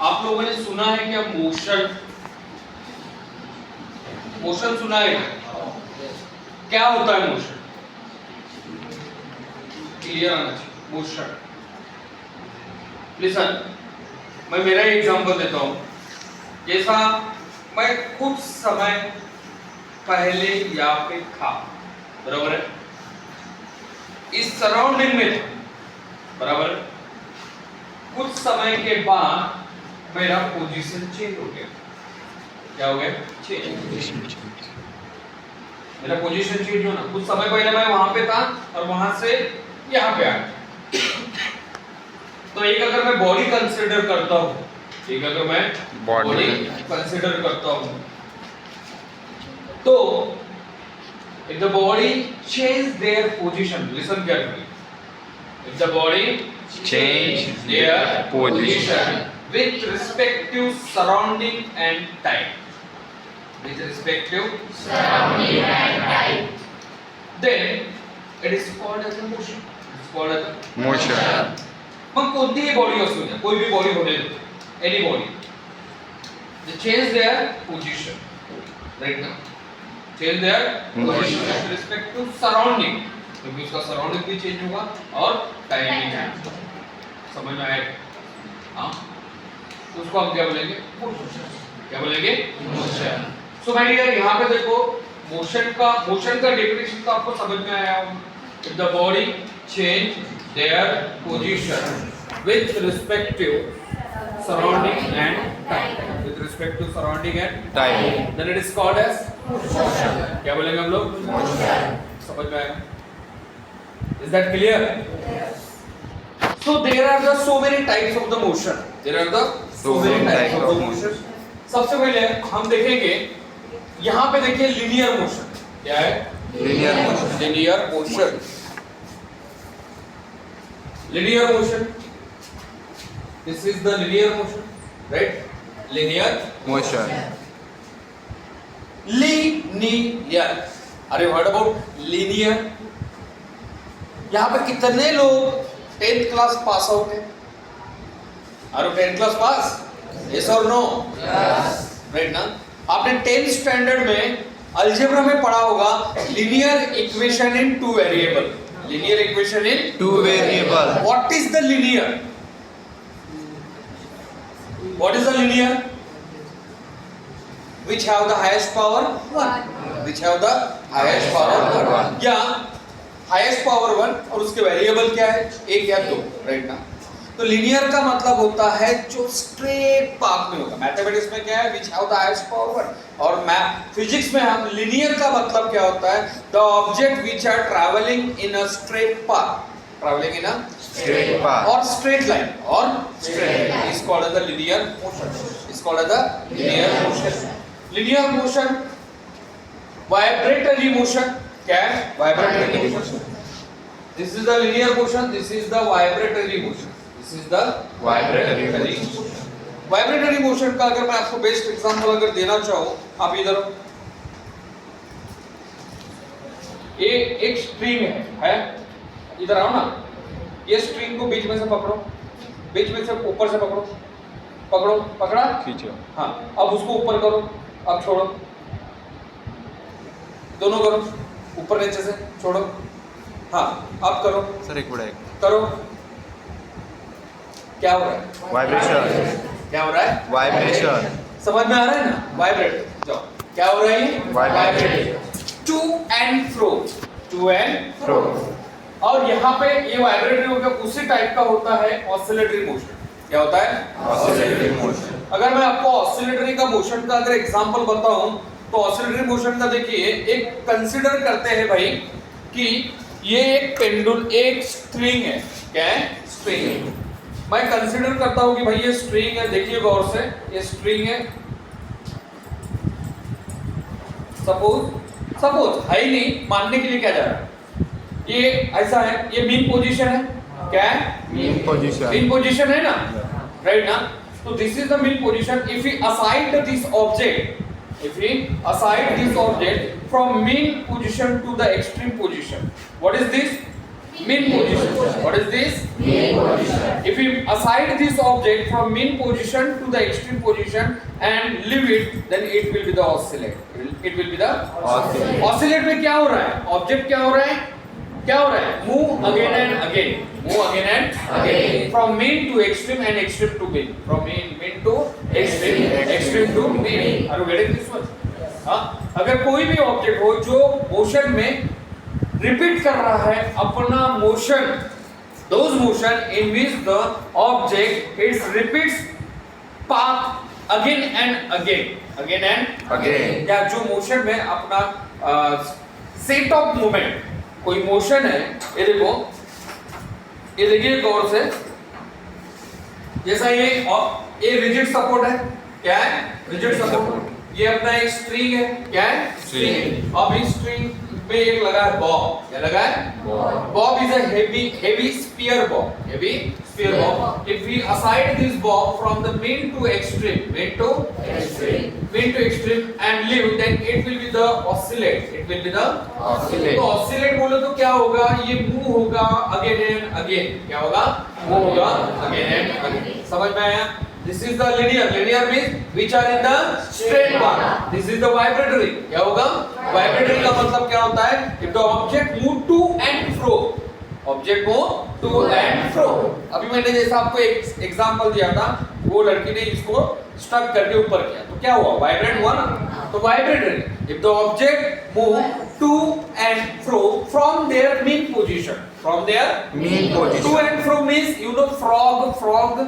आप लोगों ने सुना है क्या मोशन? मोशन सुना है? क्या होता है मोशन? क्लियर आना चाहिए। मोशन, लिसन, मैं मेरा एग्जांपल देता हूं। जैसा मैं कुछ समय पहले यहाँ पे था, बराबर है, इस सराउंडिंग में था, बराबर है। कुछ समय के बाद मेरा पोजीशन चेंज हो गया। क्या हो गया? चेंज। मेरा पोजीशन चेंज होना, कुछ समय पहले मैं वहां पे था और वहां से यहाँ पे आ गया। तो एक अगर मैं बॉडी कंसीडर करता हूं, एक अगर मैं बॉडी कंसीडर करता हूं, तो if the body change their position, listen carefully, if the body change their position with respect to surrounding and time, with respect to surrounding and time, then it is called as a motion. It is called as a motion. मग कोणतीही body असू द्या, कोई भी body होने दो, any body, they change their position, right now, change their position with respect to surrounding, क्योंकि उसका surrounding भी चेंज होगा और टाइम भी चेंज होगा। समझ में आए? हाँ, तो उसको हम क्या बोलेंगे? क्या बोलेंगे? मोशन। सो माय डियर, यहाँ पे देखो मोशन का डेफिनेशन तो आपको समझ में आया होगा। If the body change their position with respect to surrounding and time, with respect to surrounding and time, then it is called as motion. क्या बोलेंगे हम लोग? Motion. समझ में आया? Is that clear? Yes. So there are the so many types of the motion. There are the so many types of the motion. सबसे पहले हम देखेंगे, यहाँ पे देखिए linear motion. क्या है? Linear motion. Linear motion. Linear motion. This is the linear motion, right? Linear motion. Linear. Are you heard about linear? यहाँ पे कितने लोग 10th क्लास पास आउट हैं? Are you 10th class pass? Yes or no? Yes. Right ना? आपने 10th standard में algebra में पढ़ा होगा linear equation in two variable. Linear equation in two variable. What is the linear? What is the linear? Which have the highest power? 1. Which have the highest power? 1. या highest power 1 और उसके variable क्या है? 1 या 2, right ना? तो linear का मतलब होता है जो straight path में होगा। मैथमेटिक्स में क्या है? Which have the highest power 1. और फिजिक्स में हम linear का मतलब क्या होता है? The object which are traveling in a straight path. Traveling in a straight path or straight line or straight line is called as the linear motion. Is called as the linear motion. Linear motion, vibratory motion. क्या है? Vibratory motion. This is the linear motion. This is the vibratory motion. This is the vibratory motion. Vibratory motion का अगर मैं आपको best example अगर देना चाहूँ, आप इधर ये एक स्ट्रिंग है, इधर आओ ना, ये स्ट्रिंग को बीच में से पकड़ो, बीच में से ऊपर से पकड़ो, पकड़ो, पकड़ा, खींचो, हाँ, अब उसको ऊपर करो, अब छोड़ो, दोनों करो, ऊपर नीचे से छोड़ो, हाँ, अब करो, सर एक मिनट करो, क्या हो रहा है? वाइब्रेशन। क्या हो रहा है? वाइब्रेशन। समझ में आ रहा है ना? वाइब्रेट। जाओ, क्या हो रहा है? Vibrate. To and fro, to and fro. और यहाँ पे ये वाइब्रेटरी होकर उसी टाइप का होता है ऑसिलेटरी मोशन। क्या होता है? Oscillatory motion. अगर मैं आपको ऑसिलेटरी का मोशन का अगर एग्जांपल बताऊं, तो ऑसिलेटरी मोशन का देखिए, एक कंसीडर करते हैं भाई कि ये एक पेंडुलम, एक स्ट्रिंग है। क्या है? स्ट्रिंग। मैं कंसीडर करता हूं कि भाई ये स्ट्रिंग है, देखिए गौर से, ये स्ट्रिंग है, सपोज है ही नहीं, मानने के लिए क्या जा रहा है, ये ऐसा है, ये मीन पोजीशन है। क्या है? Mean position. मीन पोजीशन है ना, राइट ना? तो this is the mean position. If we assign this object, if we assign this object from mean position to the extreme position, what is this? mean position. What is this? Mean position. If we aside this object from mean position to the extreme position and leave it, then it will be the oscillate. It will be the Oscillate. oscillate में क्या हो रहा है? Object क्या हो रहा है? क्या हो रहा है? Move again and again. Move again and again. From mean to extreme and extreme to mean. From mean to extreme, extreme to mean. Are you getting this one? हाँ? अगर कोई भी ऑब्जेक्ट हो जो मोशन में रिपीट कर रहा है अपना motion, those motion in which the object it repeats path again and again, again and Again. या जो मोशन में अपना सेट ऑफ मूवमेंट, कोई मोशन है, ये देखो, ये देखिए गौर से, जैसा ये रिजिड सपोर्ट है, क्या है? Rigid support. ये अपना एक स्ट्रिंग है, क्या है? स्ट्रिंग। अब इस स्ट्रिंग पे एक लगा है बॉब, क्या लगा है? Bob is a heavy spear bob, heavy spear bob. If we aside this bob from the mean to extreme and leave, then it will be the oscillate. It will be the Oscillate. तो oscillate बोले तो क्या होगा? ये move होगा again and again. क्या होगा? Move होगा again and again. समझ में आया? This is the linear. Linear means which are in the straight path. This is the vibratory. क्या होगा? Vibratory का मतलब क्या होता है? If the object move to and fro. Object move to and fro. अभी मैंने जैसा आपको एक एग्जांपल दिया था, वो लड़की ने इसको स्टक करके ऊपर किया, तो क्या हुआ? वाइब्रेट हुआ ना? तो vibratory. If the object move to and fro from their mean position, from their Mean position. to and fro means you know frog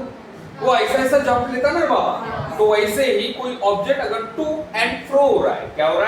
वो ऐसा जंप लेता ना बाबा, तो वैसे ही कोई ऑब्जेक्ट अगर टू एंड फ्रो हो रहा है, क्या हो रहा है?